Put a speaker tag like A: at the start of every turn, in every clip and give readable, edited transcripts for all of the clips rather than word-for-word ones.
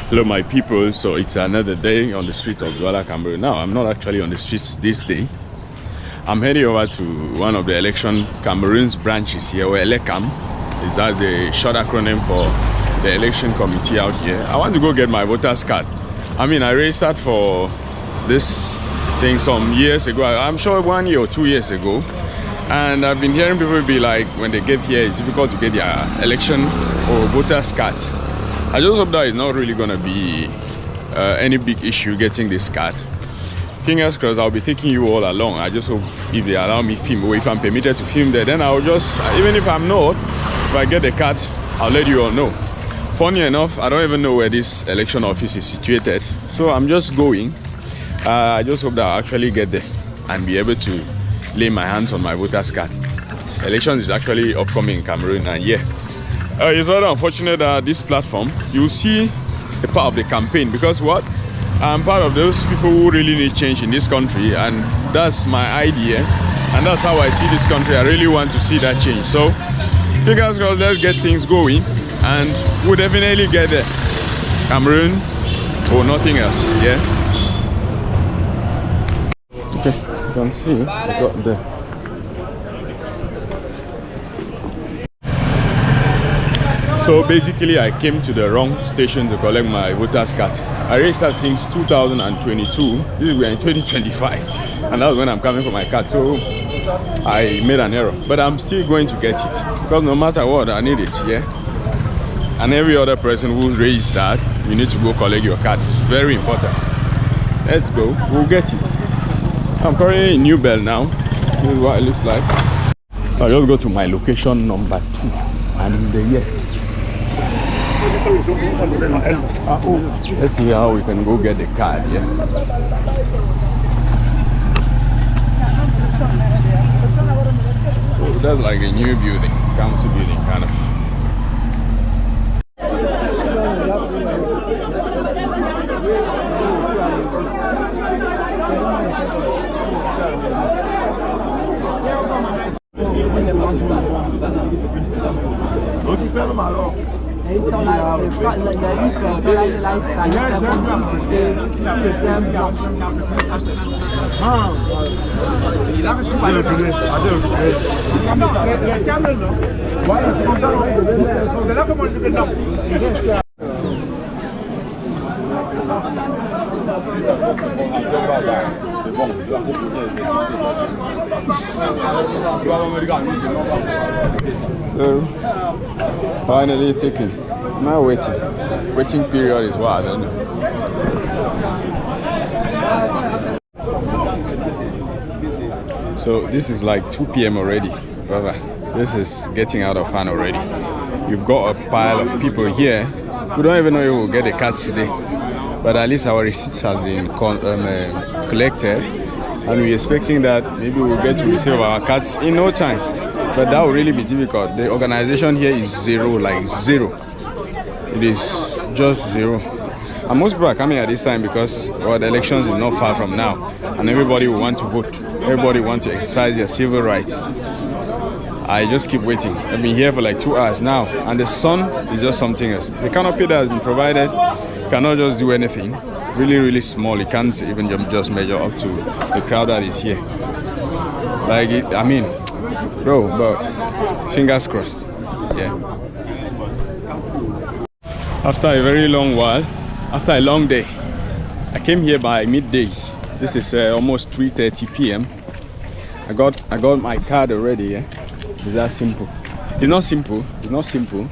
A: Hello my people, so it's another day on the streets of Douala, Cameroon. Now I'm not actually on the streets this day. I'm heading over to one of the election Cameroon's branches here, where Elecam is as a short acronym for the election committee out here. I want to go get my voter's card. I mean, I registered for this thing some years ago. I'm sure 1 year or 2 years ago. And I've been hearing people be like, when they get here, it's difficult to get their election or voter's card. I just hope that it's not really going to be any big issue getting this card. Fingers crossed, I'll be taking you all along. I just hope if they allow me film, or if I'm permitted to film there, then I'll just, even if I'm not, if I get the card, I'll let you all know. Funny enough, I don't even know where this election office is situated. So I'm just going. I just hope that I'll actually get there and be able to lay my hands on my voter's card. Elections is actually upcoming in Cameroon, and yeah. It's rather unfortunate that this platform, you see a part of the campaign, because what? I'm part of those people who really need change in this country, and that's my idea, and that's how I see this country. I really want to see that change. So, fingers crossed, let's get things going, and we'll definitely get there. Cameroon or nothing else, yeah? Okay, you can see, I got there. So basically, I came to the wrong station to collect my voter's card. I registered since 2022. This is in 2025, and that's when I'm coming for my card. So I made an error, but I'm still going to get it, because no matter what, I need it. Yeah. And every other person who's registered, you need to go collect your card. It's very important. Let's go. We'll get it. I'm currently in New Bell now. This is what it looks like. I'll just go to my location number 2, and yes. Let's see how we can go get the card, yeah. So that's like a new building, council building kind of. So finally taken. Now waiting period is what I don't know. So this is like 2 p.m. already, brother. This is getting out of hand already. You've got a pile of people here. We don't even know if we'll get the cards today, but at least our receipts has been collected, and we're expecting that maybe we'll get to receive our cards in no time. But that will really be difficult. The organization here is zero, like zero. It is just zero. And most people are coming at this time because the elections is not far from now, and everybody will want to vote. Everybody wants to exercise their civil rights. I just keep waiting. I've been here for like 2 hours now, and the sun is just something else. The canopy that has been provided cannot just do anything. Really, really small. It can't even just measure up to the crowd that is here. Like, I mean, bro, but fingers crossed. Yeah. After a very long while, after a long day, I came here by midday. This is almost 3:30 p.m. I got my card already. Yeah, it's that simple. It's not simple. It's not simple.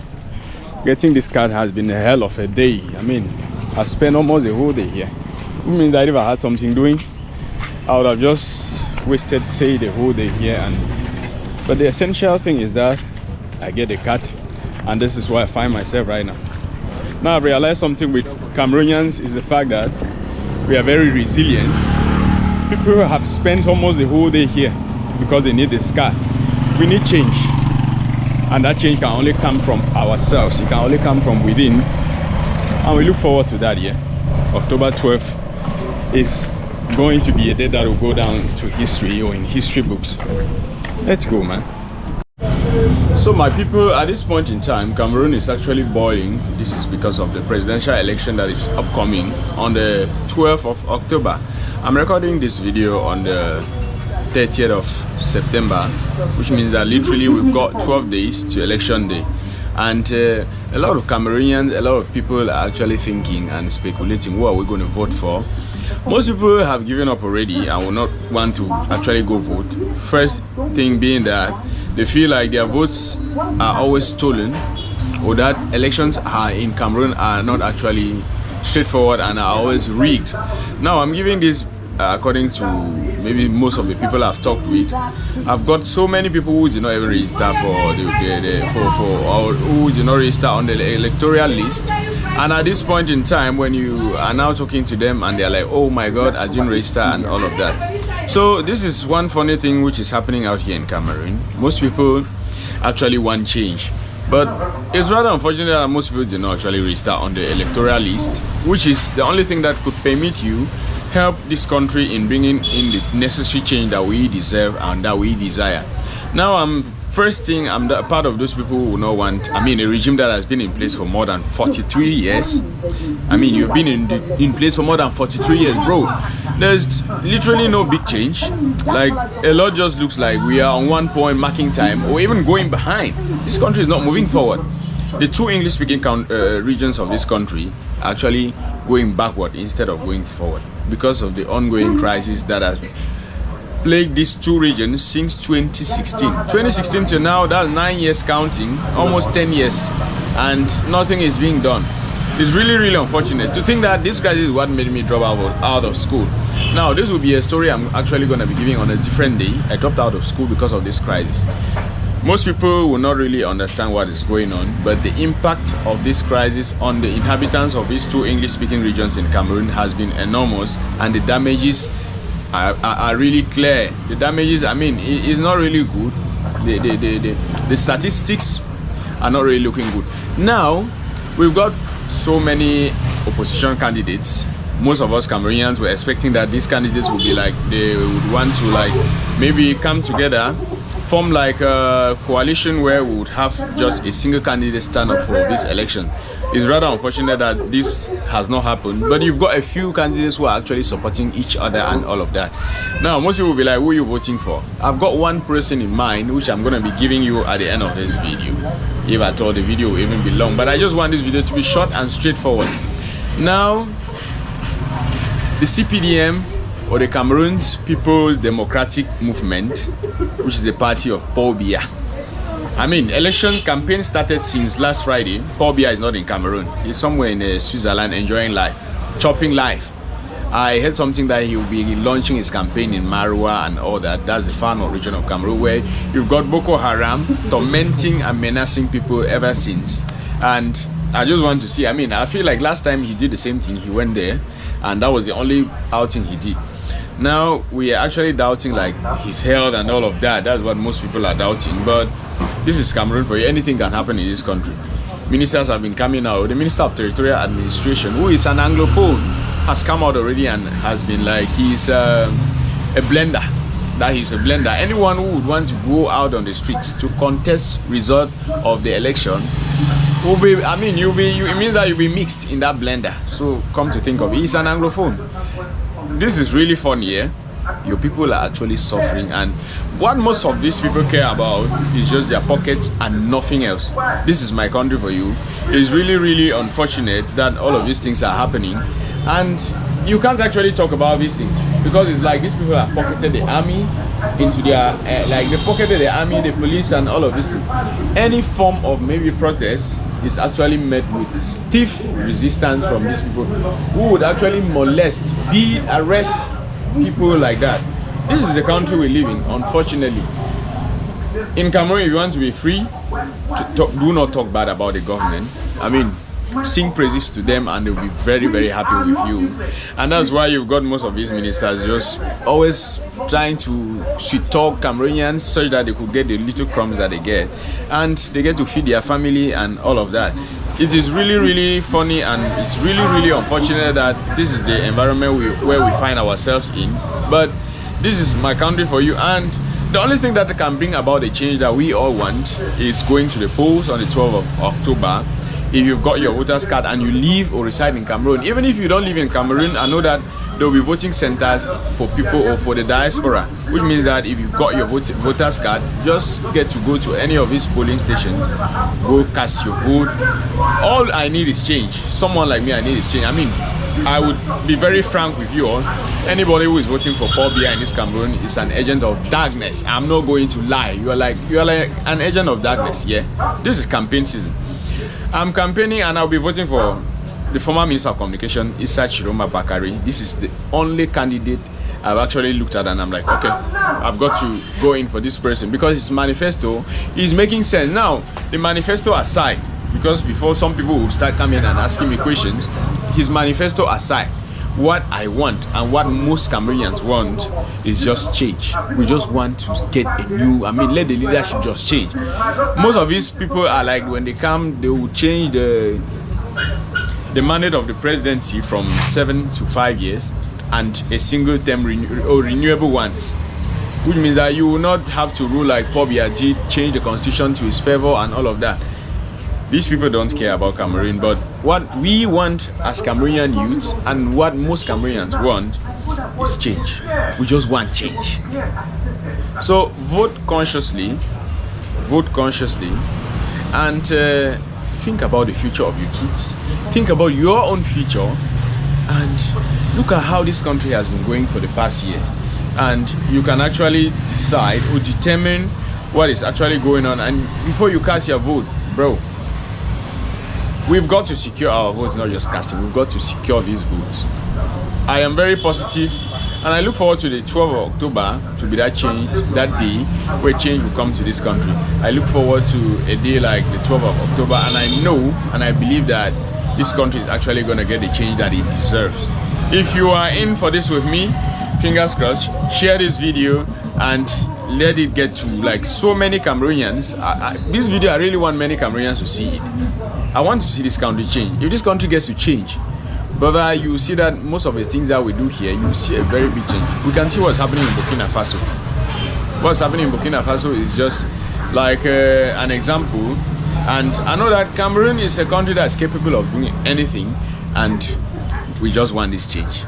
A: Getting this card has been a hell of a day. I mean, I spent almost a whole day here. It means that if I had something doing, I would have just wasted, say, the whole day here. But the essential thing is that I get the card, and this is where I find myself right now. Now I've realized something with Cameroonians is the fact that we are very resilient. People have spent almost the whole day here because they need this card. We need change, and that change can only come from ourselves. It can only come from within, and we look forward to that. Yeah, October 12th is going to be a day that will go down to history or in history books. Let's go, man. So my people, at this point in time, Cameroon is actually boiling. This is because of the presidential election that is upcoming on the 12th of October. I'm recording this video on the 30th of September, which means that literally we've got 12 days to election day. And a lot of Cameroonians, a lot of people are actually thinking and speculating who are we going to vote for. Most people have given up already and will not want to actually go vote. First thing being that they feel like their votes are always stolen, or that elections are in Cameroon are not actually straightforward and are always rigged. Now I'm giving this according to maybe most of the people I've talked with. I've got so many people who did not even register for or who did not register on the electoral list. And at this point in time, when you are now talking to them and they're like, oh my god, I didn't register and all of that. So this is one funny thing which is happening out here in Cameroon. Most people actually want change, but it's rather unfortunate that most people do not actually register on the electoral list, which is the only thing that could permit you help this country in bringing in the necessary change that we deserve and that we desire. Now first thing, I'm part of those people who will not want, a regime that has been in place for more than 43 years. You've been in place for more than 43 years, bro. There's literally no big change. Like, a lot just looks like we are on 1 point marking time or even going behind. This country is not moving forward. The two English-speaking regions of this country are actually going backward instead of going forward because of the ongoing crisis that has plagued these two regions since 2016. 2016 till now, that's 9 years counting, almost 10 years, and nothing is being done. It's really unfortunate to think that this crisis is what made me drop out of school. Now, this will be a story I'm actually going to be giving on a different day. I dropped out of school because of this crisis. Most people will not really understand what is going on, but the impact of this crisis on the inhabitants of these two English-speaking regions in Cameroon has been enormous, and the damages are really clear. The damages, it's not really good. The statistics are not really looking good. Now, we've got so many opposition candidates. Most of us Cameroonians were expecting that these candidates would be like, they would want to like maybe come together, form like a coalition where we would have just a single candidate stand up for this election. It's rather unfortunate that this has not happened, but you've got a few candidates who are actually supporting each other and all of that. Now, most people will be like, who are you voting for? I've got one person in mind, which I'm going to be giving you at the end of this video, if at all the video will even be long, but I just want this video to be short and straightforward. Now, the CPDM, or the Cameroon's People's Democratic Movement, which is a party of Paul Biya. Election campaign started since last Friday. Paul Biya is not in Cameroon. He's somewhere in Switzerland enjoying life, chopping life. I heard something that he will be launching his campaign in Marwa and all that. That's the far north region of Cameroon, where you've got Boko Haram tormenting and menacing people ever since. And I just want to see, I feel like last time he did the same thing. He went there and that was the only outing he did. Now we are actually doubting like his health and all of that. That's what most people are doubting. But this is Cameroon for you. Anything can happen in this country. Ministers have been coming out. The Minister of Territorial Administration, who is an Anglophone, has come out already and has been like he's a blender. That he's a blender. Anyone who would want to go out on the streets to contest result of the election will be, it means that you'll be mixed in that blender. So come to think of it, he's an Anglophone. This is really fun here. Your people are actually suffering, and what most of these people care about is just their pockets and nothing else. This is my country for you. It's really unfortunate that all of these things are happening, and you can't actually talk about these things because it's like these people have pocketed the army into their like they pocketed the army, the police, and all of this thing. Any form of maybe protest is actually met with stiff resistance from these people who would actually molest, beat, arrest people like that. This is the country we live in, unfortunately. In Cameroon, if you want to be free, do not talk bad about the government. Sing praises to them and they'll be very happy with you. And that's why you've got most of these ministers just always trying to sweet talk Cameroonians so that they could get the little crumbs that they get, and they get to feed their family and all of that. It is really funny, and it's really unfortunate that this is the environment where we find ourselves in. But this is my country for you, and The only thing that can bring about the change that we all want is going to the polls on the 12th of October. If you've got your voter's card and you live or reside in Cameroon, even if you don't live in Cameroon, I know that there will be voting centers for people or for the diaspora, which means that if you've got your voter's card, just get to go to any of these polling stations, go cast your vote. All I need is change. Someone like me, I need is change. I mean, I would be very frank with you all. Anybody who is voting for Paul Biya in this Cameroon is an agent of darkness. I'm not going to lie. You are like an agent of darkness. Yeah, this is campaign season. I'm campaigning and I'll be voting for the former Minister of Communication, Issa Chiroma Bakari. This is the only candidate I've actually looked at and I'm like, okay, I've got to go in for this person because his manifesto is making sense. Now, the manifesto aside, because before some people will start coming and asking me questions, his manifesto aside, what I want and what most Cameroonians want is just change. We just want to get a new, let the leadership just change. Most of these people are like, when they come, they will change the mandate of the presidency from 7 to 5 years and a single term or renewable ones, which means that you will not have to rule like Paul Biya did, change the constitution to his favor and all of that. These people don't care about Cameroon, but what we want as Cameroonian youths and what most Cameroonians want is change. We just want change. So vote consciously, and think about the future of your kids. Think about your own future and look at how this country has been going for the past year. And you can actually decide or determine what is actually going on. And before you cast your vote, bro, we've got to secure our votes, not just casting. We've got to secure these votes. I am very positive, and I look forward to the 12th of October to be that change, that day where change will come to this country. I look forward to a day like the 12th of October, and I know and I believe that this country is actually going to get the change that it deserves. If you are in for this with me, fingers crossed, share this video and let it get to like so many Cameroonians. This video, I really want many Cameroonians to see it. I want to see this country change. If this country gets to change, brother, you see that most of the things that we do here, you see a very big change. We can see what's happening in Burkina Faso. What's happening in Burkina Faso is just like an example. And I know that Cameroon is a country that's capable of doing anything, and we just want this change.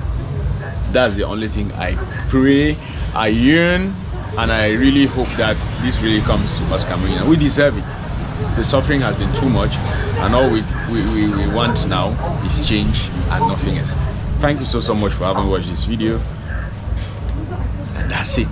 A: That's the only thing I pray, I yearn, and I really hope that this really comes to us Cameroonians. We deserve it. The suffering has been too much, and all we want now is change and nothing else. Thank you so much for having watched this video, and that's it.